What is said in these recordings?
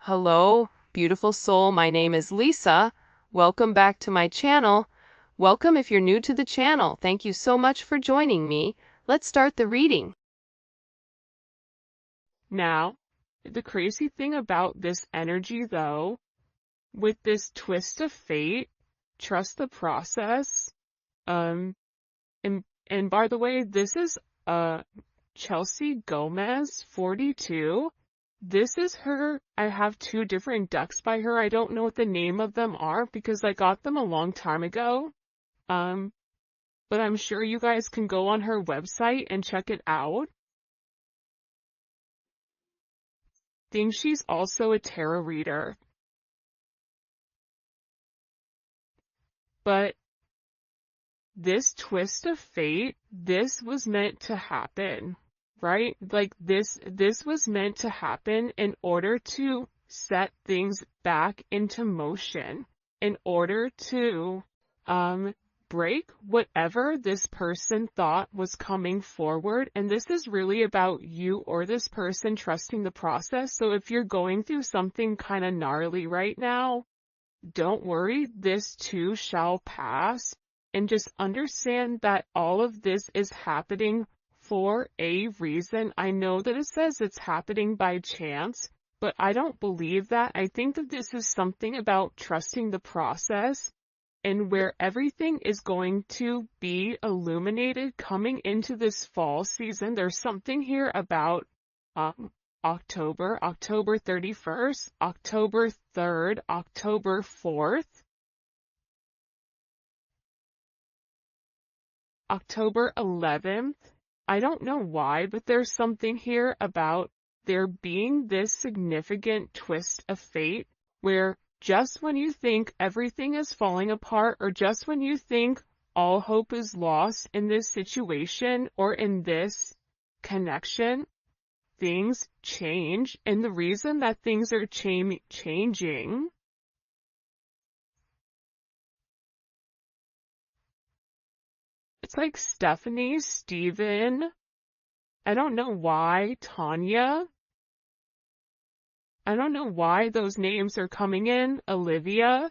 Hello, beautiful soul. My name is Lisa. Welcome back to my channel. Welcome if you're new to the channel. Thank you so much for joining me. Let's start the reading. Now, the crazy thing about this energy, though, with this twist of fate, trust the process. And by the way, this is Chelsea Gomez, 42. This is her. I have two different decks by her. I don't know what the name of them are because I got them a long time ago. But I'm sure you guys can go on her website and check it out. Think she's also a tarot reader. But this twist of fate, this was meant to happen, right? Like this was meant to happen in order to set things back into motion, in order to break whatever this person thought was coming forward. And this is really about you or this person trusting the process. So if you're going through something kind of gnarly right now, don't worry, this too shall pass. And just understand that all of this is happening for a reason. I know that it says it's happening by chance, but I don't believe that. I think that this is something about trusting the process and where everything is going to be illuminated coming into this fall season. There's something here about October 31st, October 3rd, October 4th, October 11th. I don't know why, but there's something here about there being this significant twist of fate where just when you think everything is falling apart or just when you think all hope is lost in this situation or in this connection, things change. And the reason that things are changing it's like Stephanie, Steven, I don't know why, Tanya. I don't know why those names are coming in, Olivia.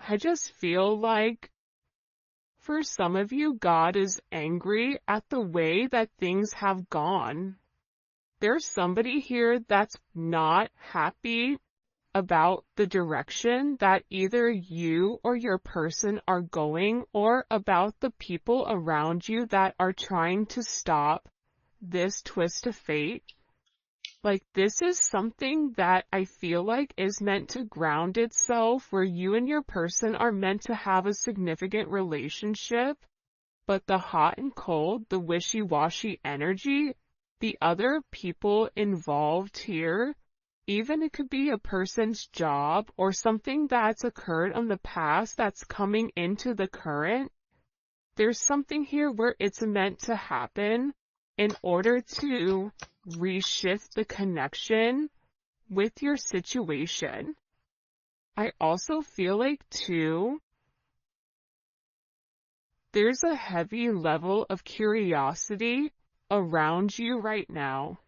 I just feel like for some of you, God is angry at the way that things have gone. There's somebody here that's not happy about the direction that either you or your person are going or about the people around you that are trying to stop this twist of fate. Like this is something that I feel like is meant to ground itself where you and your person are meant to have a significant relationship, but the hot and cold, the wishy-washy energy, the other people involved here, even it could be a person's job or something that's occurred in the past that's coming into the current. There's something here where it's meant to happen in order to reshift the connection with your situation. I also feel like too, there's a heavy level of curiosity around you right now.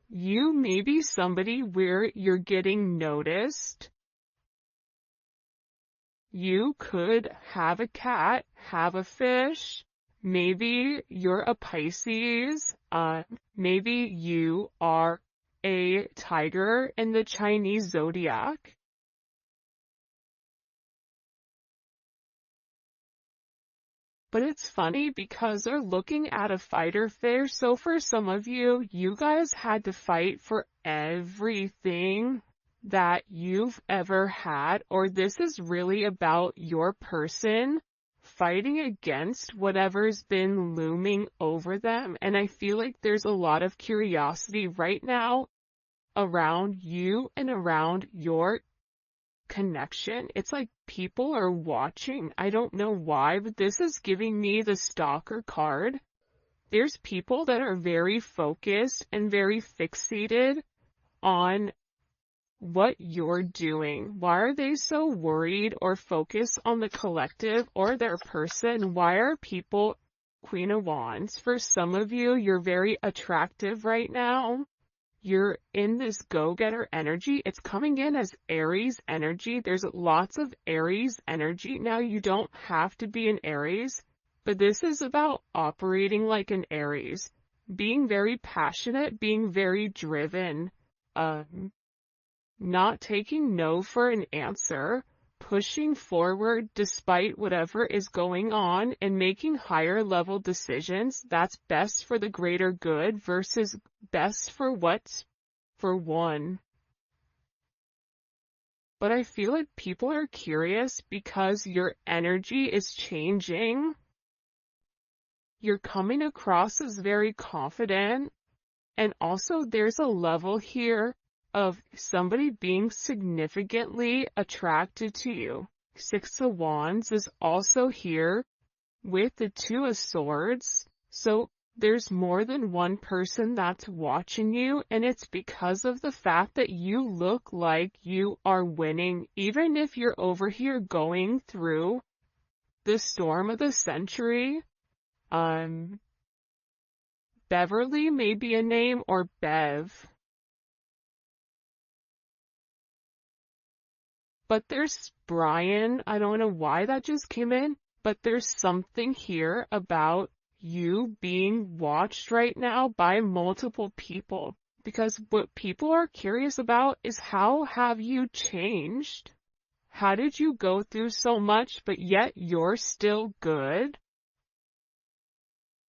You may be somebody where you're getting noticed. You could have a cat, have a fish. Maybe you're a Pisces. Maybe you are a tiger in the Chinese zodiac. But it's funny because they're looking at a fighter fish. So for some of you, you guys had to fight for everything that you've ever had, or this is really about your person fighting against whatever's been looming over them. And I feel like there's a lot of curiosity right now around you and around your connection. It's like people are watching. I don't know why, but this is giving me the stalker card. There's people that are very focused and very fixated on what you're doing. Why are they so worried or focused on the collective or their person? Why are people Queen of Wands? For some of you, you're very attractive right now. You're in this go-getter energy. It's coming in as Aries energy. There's lots of Aries energy. Now, you don't have to be an Aries, but this is about operating like an Aries, being very passionate, being very driven, not taking no for an answer, pushing forward despite whatever is going on, and making higher level decisions that's best for the greater good versus best for what's for one. But I feel like people are curious because your energy is changing. You're coming across as very confident, and also there's a level here of somebody being significantly attracted to you. Six of Wands is also here with the Two of Swords. So there's more than one person that's watching you, and it's because of the fact that you look like you are winning, even if you're over here going through the storm of the century. Beverly may be a name, or Bev. But there's Brian. I don't know why that just came in, but there's something here about you being watched right now by multiple people. Because what people are curious about is, how have you changed? How did you go through so much, but yet you're still good?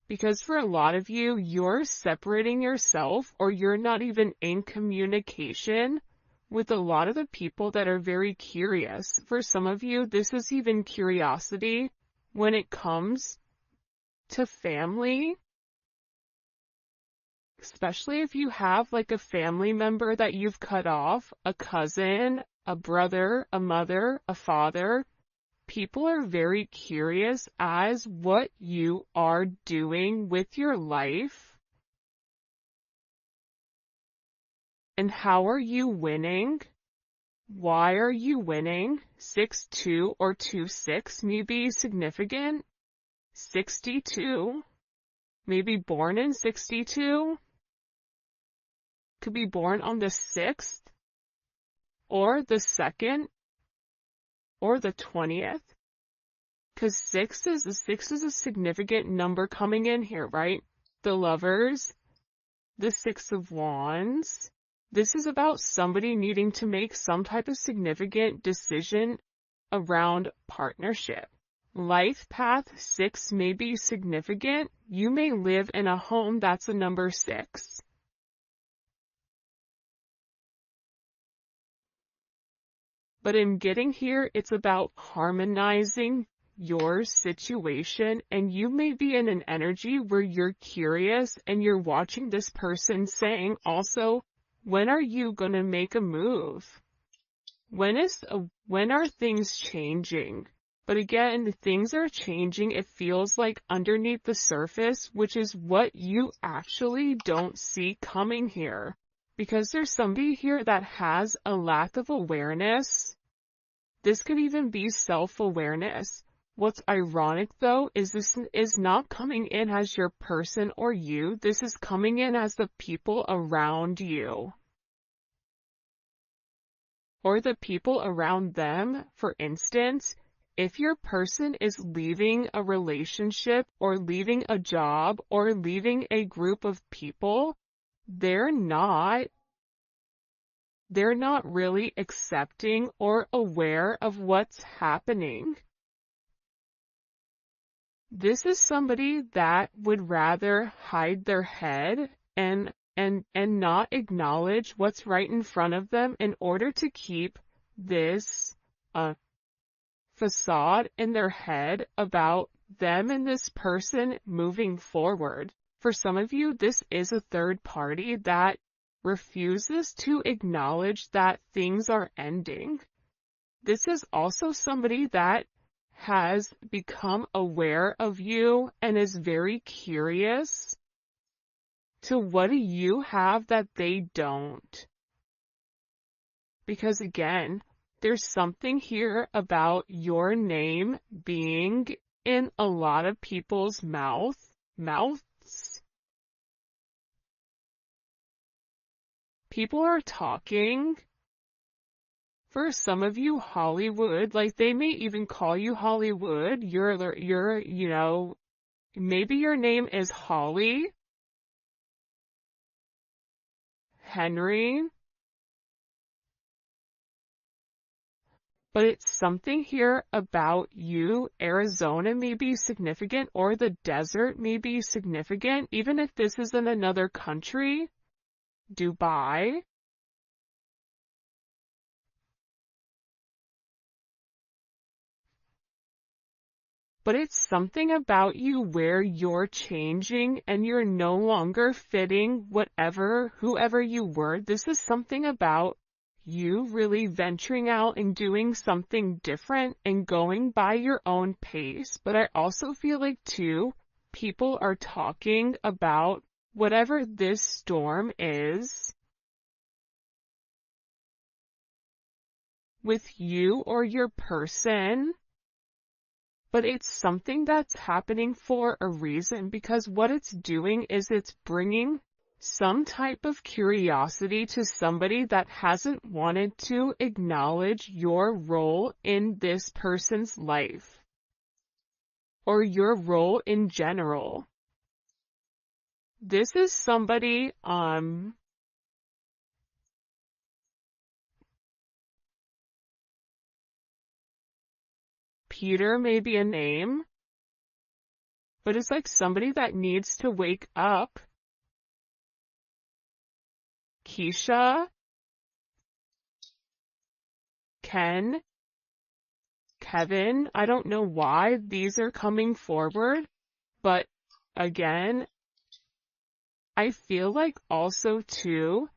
Because for a lot of you, you're separating yourself, or you're not even in communication with a lot of the people that are very curious. For some of you, this is even curiosity when it comes to family. Especially if you have like a family member that you've cut off, a cousin, a brother, a mother, a father. People are very curious as what you are doing with your life. And how are you winning? Why are you winning? 6-2 or 2-6 may be significant. 62, maybe born in 62. Could be born on the 6th, or the 2nd, or the 20th. Because 6 is a significant number coming in here, right? The Lovers, the Six of Wands. This is about somebody needing to make some type of significant decision around partnership. Life path 6 may be significant. You may live in a home that's a number 6. But in getting here, it's about harmonizing your situation, and you may be in an energy where you're curious and you're watching this person saying also, when are you going to make a move? When are things changing? But again, things are changing. It feels like underneath the surface, which is what you actually don't see coming here. Because there's somebody here that has a lack of awareness. This could even be self-awareness. What's ironic though is this is not coming in as your person or you. This is coming in as the people around you. Or the people around them. For instance, if your person is leaving a relationship or leaving a job or leaving a group of people, they're not really accepting or aware of what's happening. This is somebody that would rather hide their head and not acknowledge what's right in front of them in order to keep this facade in their head about them and this person moving forward. For some of you, this is a third party that refuses to acknowledge that things are ending. This is also somebody that has become aware of you and is very curious to what do you have that they don't. because again, there's something here about your name being in a lot of people's mouths. People are talking. For some of you, Hollywood, like they may even call you Hollywood. Maybe your name is Holly, Henry, but it's something here about you. Arizona may be significant, or the desert may be significant, even if this is in another country. Dubai. But it's something about you where you're changing and you're no longer fitting whoever you were. This is something about you really venturing out and doing something different and going by your own pace. But I also feel like too, people are talking about whatever this storm is with you or your person. But it's something that's happening for a reason, because what it's doing is it's bringing some type of curiosity to somebody that hasn't wanted to acknowledge your role in this person's life, or your role in general. This is somebody, Peter may be a name, but it's like somebody that needs to wake up. Keisha, Ken, Kevin, I don't know why these are coming forward, but again, I feel like also too,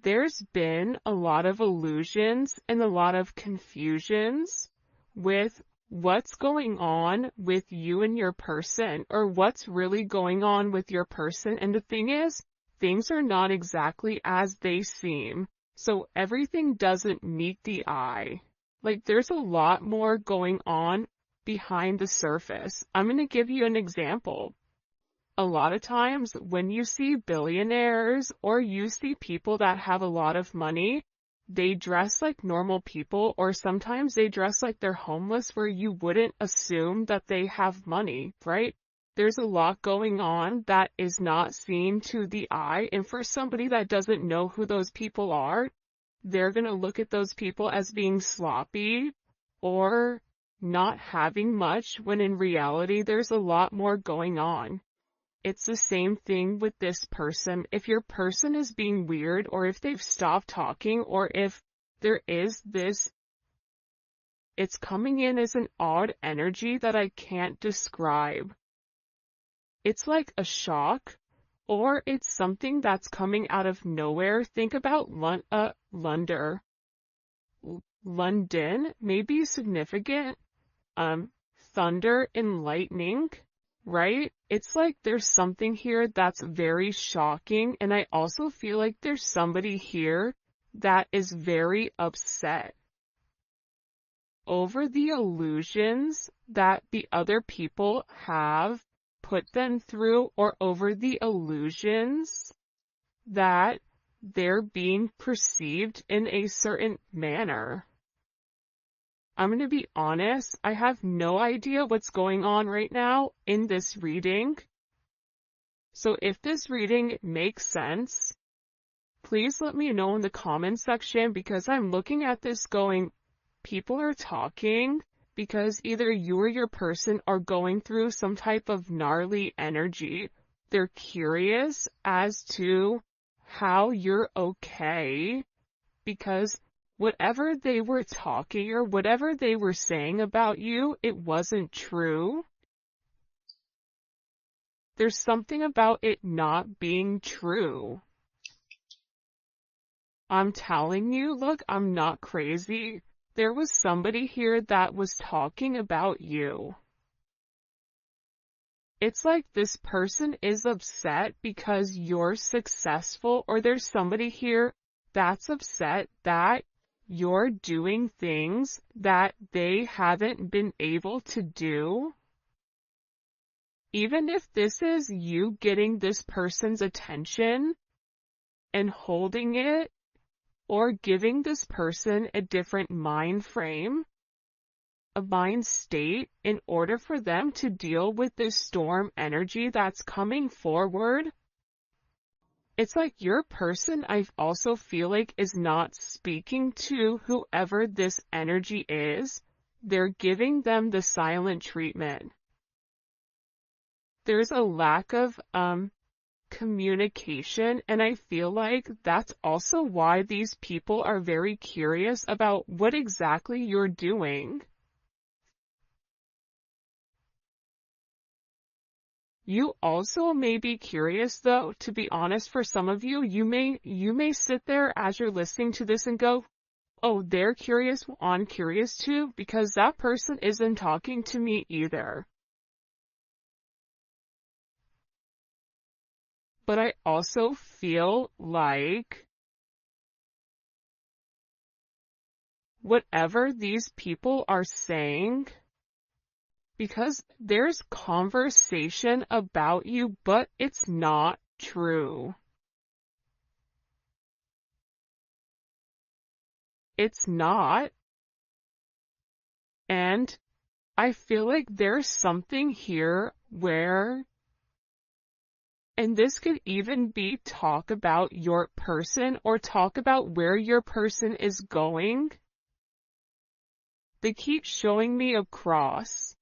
there's been a lot of illusions and a lot of confusions with what's going on with you and your person, or what's really going on with your person. And the thing is, things are not exactly as they seem. So everything doesn't meet the eye. Like there's a lot more going on behind the surface. I'm going to give you an example. A lot of times when you see billionaires or you see people that have a lot of money, they dress like normal people, or sometimes they dress like they're homeless, where you wouldn't assume that they have money, right? There's a lot going on that is not seen to the eye, and for somebody that doesn't know who those people are, they're going to look at those people as being sloppy or not having much, when in reality there's a lot more going on. It's the same thing with this person. If your person is being weird, or if they've stopped talking, or if there is this, it's coming in as an odd energy that I can't describe. It's like a shock, or it's something that's coming out of nowhere. Think about London may be significant. Thunder and lightning. Right? It's like there's something here that's very shocking, and I also feel like there's somebody here that is very upset over the illusions that the other people have put them through, or over the illusions that they're being perceived in a certain manner. I'm going to be honest, I have no idea what's going on right now in this reading. So if this reading makes sense, please let me know in the comment section, because I'm looking at this going, people are talking because either you or your person are going through some type of gnarly energy. They're curious as to how you're okay, because whatever they were talking or whatever they were saying about you, it wasn't true. There's something about it not being true. I'm telling you, look, I'm not crazy. There was somebody here that was talking about you. It's like this person is upset because you're successful, or there's somebody here that's upset that you're doing things that they haven't been able to do. Even if this is you getting this person's attention and holding it, or giving this person a different mind frame, a mind state, in order for them to deal with this storm energy that's coming forward. It's like your person, I also feel like, is not speaking to whoever this energy is. They're giving them the silent treatment. There's a lack of communication, and I feel like that's also why these people are very curious about what exactly you're doing. You also may be curious, though, to be honest. For some of you, you may sit there as you're listening to this and go, oh, they're curious, well, I'm curious too, because that person isn't talking to me either. But I also feel like whatever these people are saying, because there's conversation about you, but it's not true. It's not. And I feel like there's something here where, and this could even be talk about your person or talk about where your person is going. They keep showing me a cross.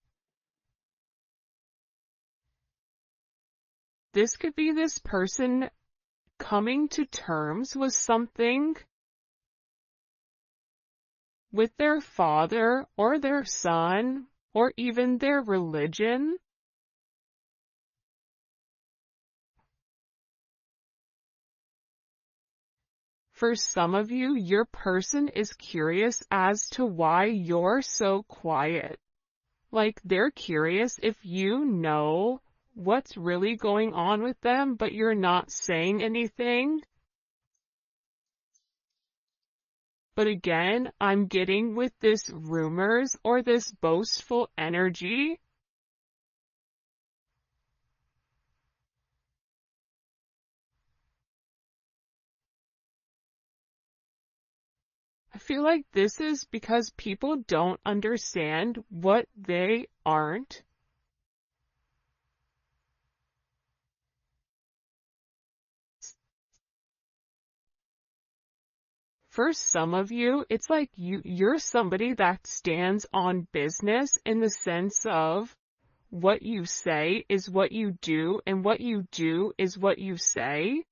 This could be this person coming to terms with something with their father or their son or even their religion. For some of you, your person is curious as to why you're so quiet. Like, they're curious if you know what's really going on with them, but you're not saying anything. But again, I'm getting with this rumors or this boastful energy. I feel like this is because people don't understand what they aren't. For some of you, it's like you're somebody that stands on business in the sense of what you say is what you do, and what you do is what you say.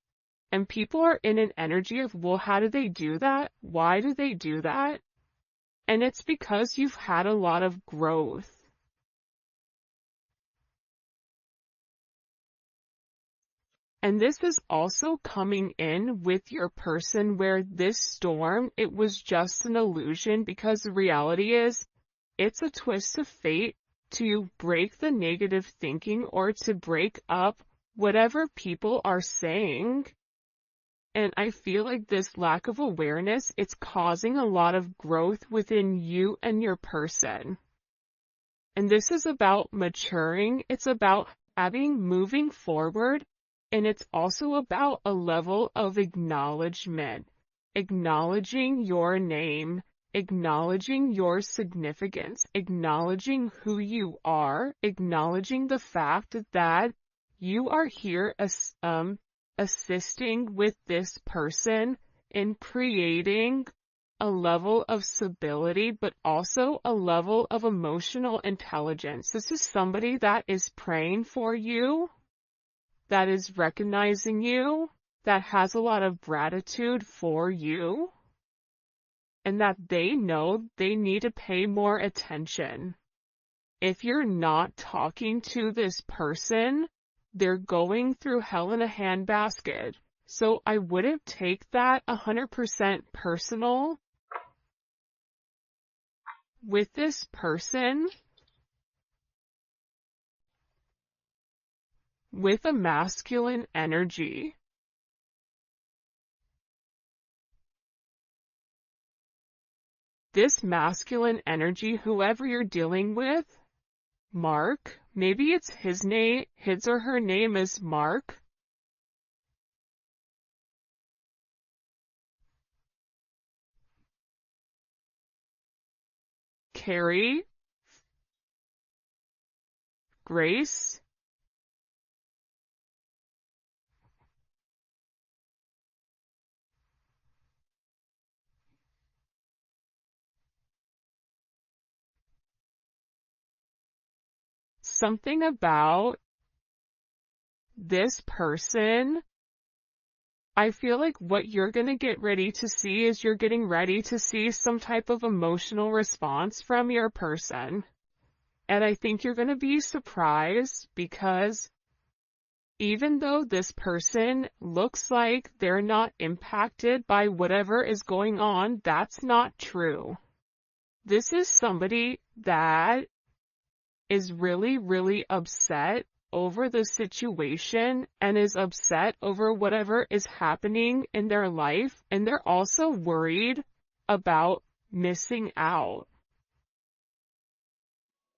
And people are in an energy of, well, how do they do that? Why do they do that? And it's because you've had a lot of growth. And this is also coming in with your person where this storm, it was just an illusion, because the reality is it's a twist of fate to break the negative thinking or to break up whatever people are saying. And I feel like this lack of awareness, it's causing a lot of growth within you and your person. And this is about maturing. It's about moving forward. And it's also about a level of acknowledgement, acknowledging your name, acknowledging your significance, acknowledging who you are, acknowledging the fact that you are here as, assisting with this person in creating a level of stability, but also a level of emotional intelligence. This is somebody that is praying for you, that is recognizing you, that has a lot of gratitude for you, and that they know they need to pay more attention. If you're not talking to this person, they're going through hell in a handbasket. So I wouldn't take that 100% personal with this person. With a masculine energy, this masculine energy, whoever you're dealing with, Mark, maybe it's his or her name is Mark. Carrie, Grace, something about this person. I feel like what you're going to get ready to see is you're getting ready to see some type of emotional response from your person. And I think you're going to be surprised because even though this person looks like they're not impacted by whatever is going on, that's not true. This is somebody that is really, really upset over the situation and is upset over whatever is happening in their life, and they're also worried about missing out.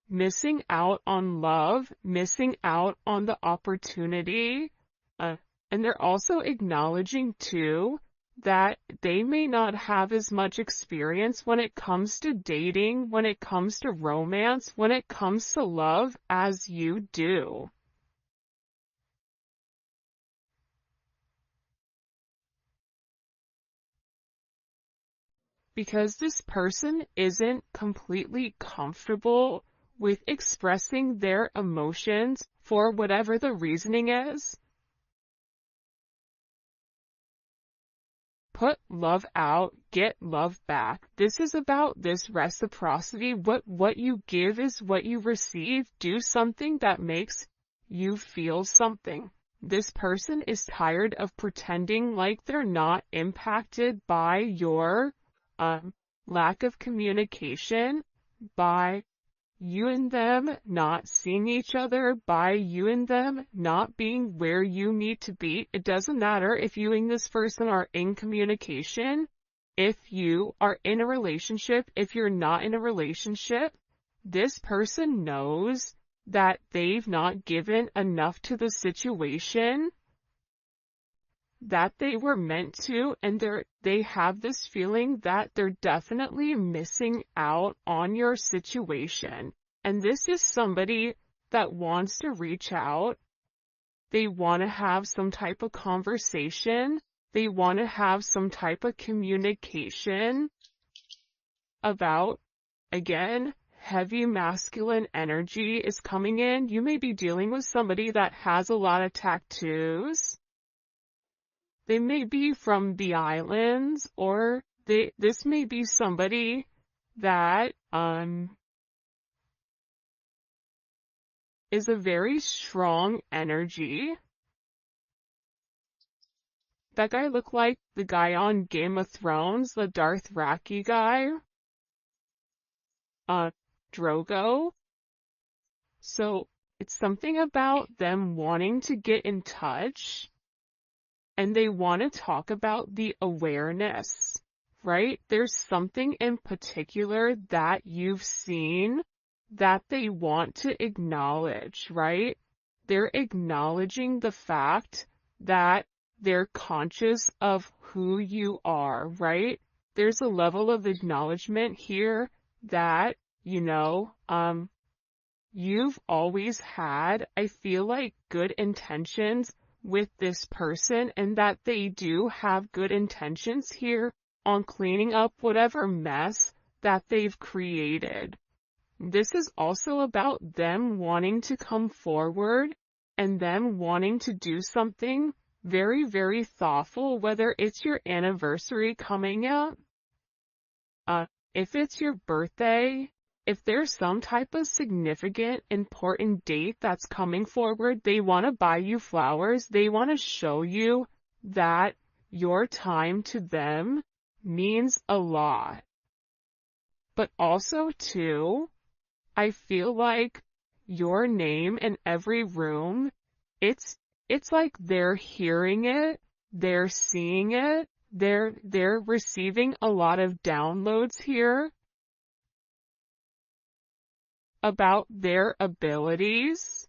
Missing out on love, missing out on the opportunity, and they're also acknowledging too that they may not have as much experience when it comes to dating, when it comes to romance, when it comes to love as you do. Because this person isn't completely comfortable with expressing their emotions for whatever the reasoning is. Put love out, get love back. This is about this reciprocity. What you give is what you receive. Do something that makes you feel something. This person is tired of pretending like they're not impacted by your lack of communication, by you and them not seeing each other, by you and them not being where you need to be. It doesn't matter if you and this person are in communication, if you are in a relationship, if you're not in a relationship. This person knows that they've not given enough to the situation that they were meant to, and they have this feeling that they're definitely missing out on your situation. And this is somebody that wants to reach out. They want to have some type of conversation. They want to have some type of communication about, again, heavy masculine energy is coming in. You may be dealing with somebody that has a lot of tattoos. They may be from the islands, or this may be somebody that is a very strong energy. That guy looked like the guy on Game of Thrones, the Dothraki guy. Drogo. So it's something about them wanting to get in touch. And they want to talk about the awareness, right? There's something in particular that you've seen that they want to acknowledge, right? They're acknowledging the fact that they're conscious of who you are, right? There's a level of acknowledgement here that, you've always had, I feel like, good intentions with this person, and that they do have good intentions here on cleaning up whatever mess that they've created. This is also about them wanting to come forward and them wanting to do something very, very thoughtful, whether it's your anniversary coming up, if it's your birthday, if there's some type of significant, important date that's coming forward. They want to buy you flowers. They want to show you that your time to them means a lot. But also, too, I feel like your name in every room, it's like they're hearing it, they're seeing it, they're receiving a lot of downloads here. about their abilities.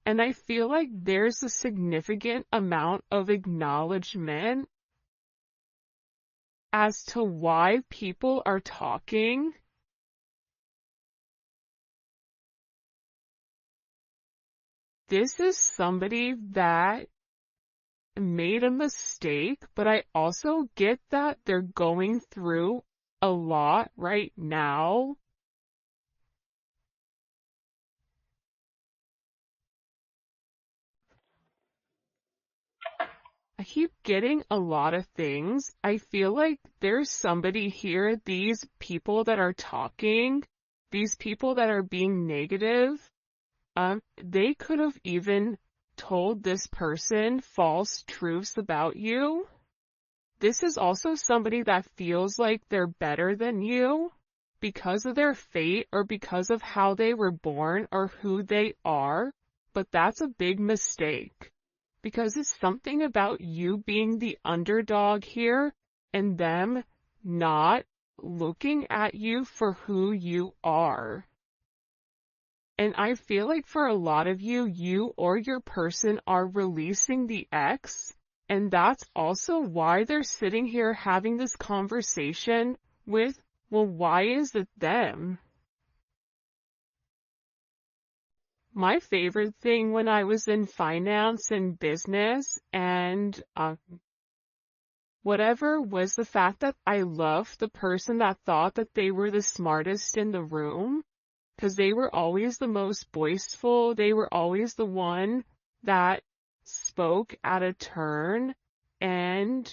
And I feel like there's a significant amount of acknowledgement as to why people are talking. This is somebody that made a mistake, but I also get that they're going through a lot right now. I keep getting a lot of things. I feel like there's somebody here, these people that are talking, these people that are being negative, they could have even told this person false truths about you. This is also somebody that feels like they're better than you because of their fate or because of how they were born or who they are, but that's a big mistake because it's something about you being the underdog here and them not looking at you for who you are. And I feel like for a lot of you, you or your person are releasing the ex, and that's also why they're sitting here having this conversation with, well, why is it them? My favorite thing when I was in finance and business and whatever was the fact that I loved the person that thought that they were the smartest in the room. Because they were always the most boastful, they were always the one that spoke at a turn and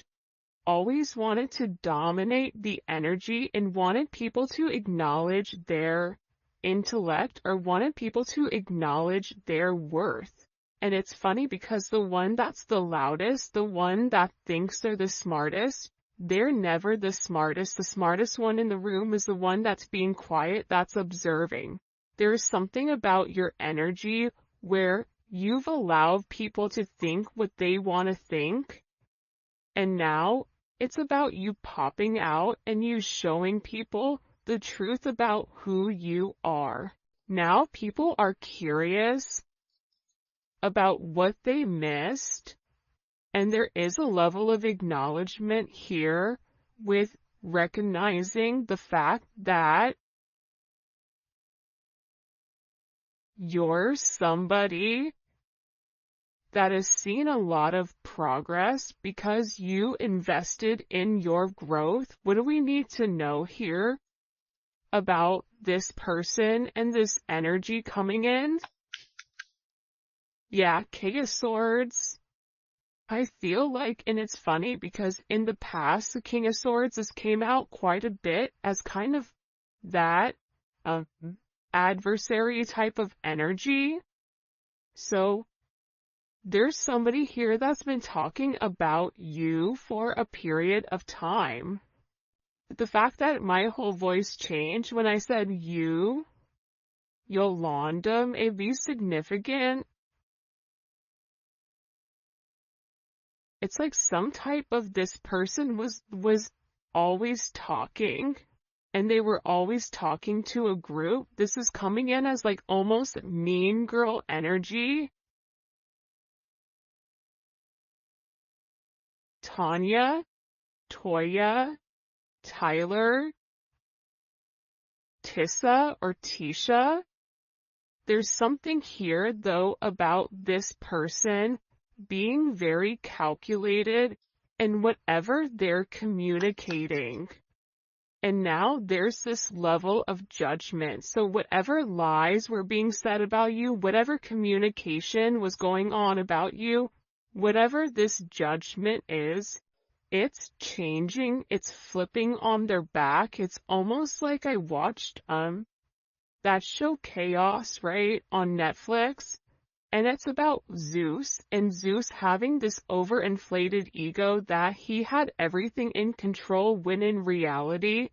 always wanted to dominate the energy and wanted people to acknowledge their intellect or wanted people to acknowledge their worth. And it's funny because the one that's the loudest, the one that thinks they're the smartest, they're never the smartest. The smartest one in the room is the one that's being quiet, that's observing. There is something about your energy where you've allowed people to think what they want to think. And now it's about you popping out and you showing people the truth about who you are. Now people are curious about what they missed. And there is a level of acknowledgement here with recognizing the fact that you're somebody that has seen a lot of progress because you invested in your growth. What do we need to know here about this person and this energy coming in? Yeah, King of Swords. I feel like, and it's funny because in the past, the King of Swords has came out quite a bit as kind of that adversary type of energy. So there's somebody here that's been talking about you for a period of time. The fact that my whole voice changed when I said you, Yolanda, may be significant. It's like some type of this person was always talking, and they were always talking to a group. This is coming in as like almost mean girl energy. Tanya, Toya, Tyler, Tissa or Tisha. There's something here though about this person being very calculated in whatever they're communicating. And now there's this level of judgment. So whatever lies were being said about you, whatever communication was going on about you, whatever this judgment is, it's changing, it's flipping on their back. It's almost like I watched that show Chaos, right, on Netflix. And it's about Zeus, and Zeus having this overinflated ego that he had everything in control when in reality,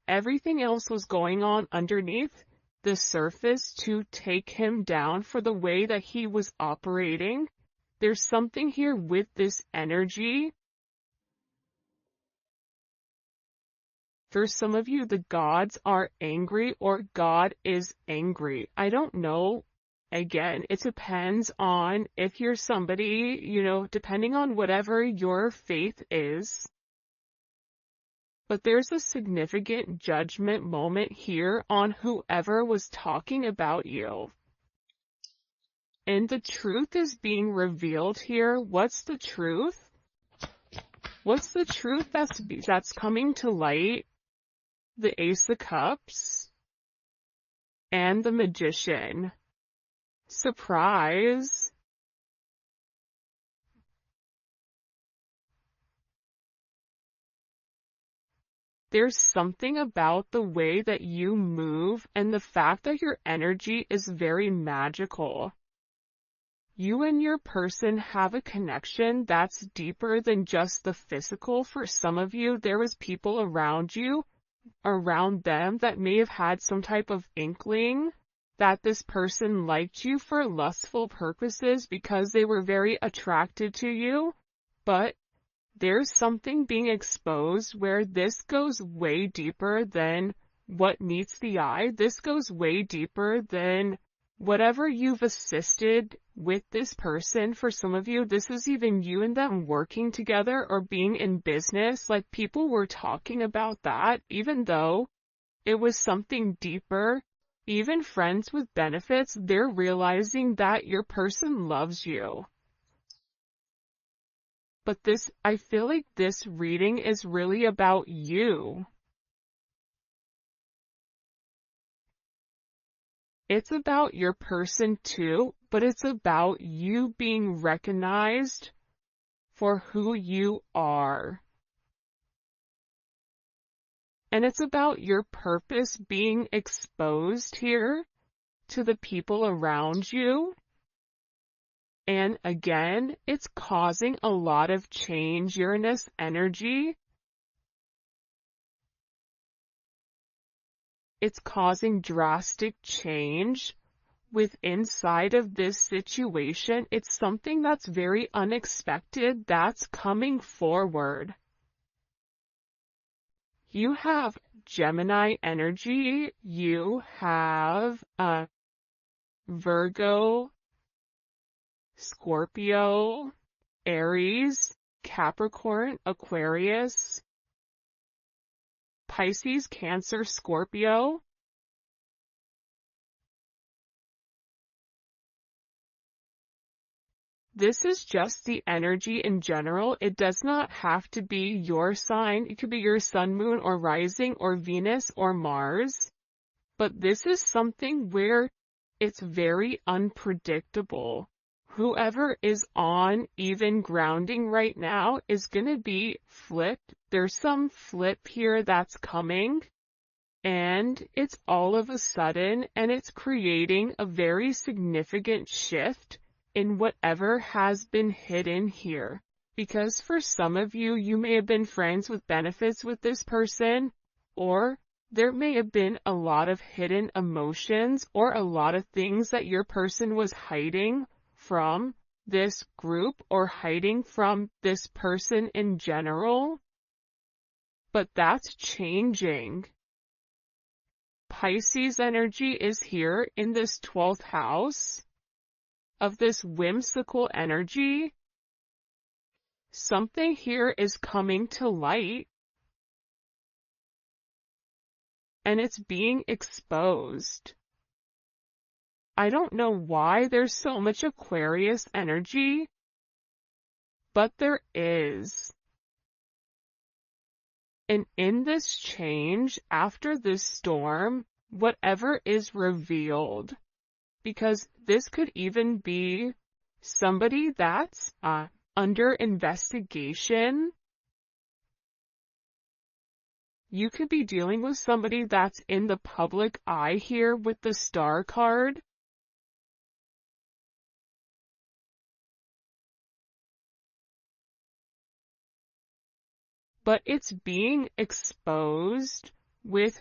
everything else was going on underneath the surface to take him down for the way that he was operating. There's something here with this energy For some of you, the gods are angry or God is angry. I don't know. Again, it depends on if you're somebody, depending on whatever your faith is. But there's a significant judgment moment here on whoever was talking about you. And the truth is being revealed here. What's the truth? What's the truth that's coming to light? The Ace of Cups and the Magician. Surprise. There's something about the way that you move and the fact that your energy is very magical. You and your person have a connection that's deeper than just the physical. For some of you, there was people around you, around them, that may have had some type of inkling that this person liked you for lustful purposes because they were very attracted to you, but there's something being exposed where this goes way deeper than what meets the eye. This goes way deeper than whatever you've assisted with this person. For some of you, this is even you and them working together or being in business. Like, people were talking about that, even though it was something deeper. Even friends with benefits, they're realizing that your person loves you. But I feel like this reading is really about you. It's about your person too, but it's about you being recognized for who you are. And it's about your purpose being exposed here to the people around you. And again, it's causing a lot of change, Uranus energy. It's causing drastic change inside of this situation. It's something that's very unexpected that's coming forward. You have Gemini energy, you have Virgo, Scorpio, Aries, Capricorn, Aquarius, Pisces, Cancer, Scorpio. This is just the energy in general. It does not have to be your sign. It could be your sun, moon, or rising, or Venus, or Mars. But this is something where it's very unpredictable. Whoever is on even grounding right now is going to be flipped. There's some flip here that's coming, and it's all of a sudden, and it's creating a very significant shift in whatever has been hidden here. Because for some of you, you may have been friends with benefits with this person, or there may have been a lot of hidden emotions or a lot of things that your person was hiding from this group or hiding from this person in general. But that's changing. Pisces energy is here in this 12th house of this whimsical energy. Something here is coming to light, and it's being exposed. I don't know why there's so much Aquarius energy, but there is. And in this change, after this storm, whatever is revealed, because this could even be somebody that's under investigation. You could be dealing with somebody that's in the public eye here with the Star card. But it's being exposed with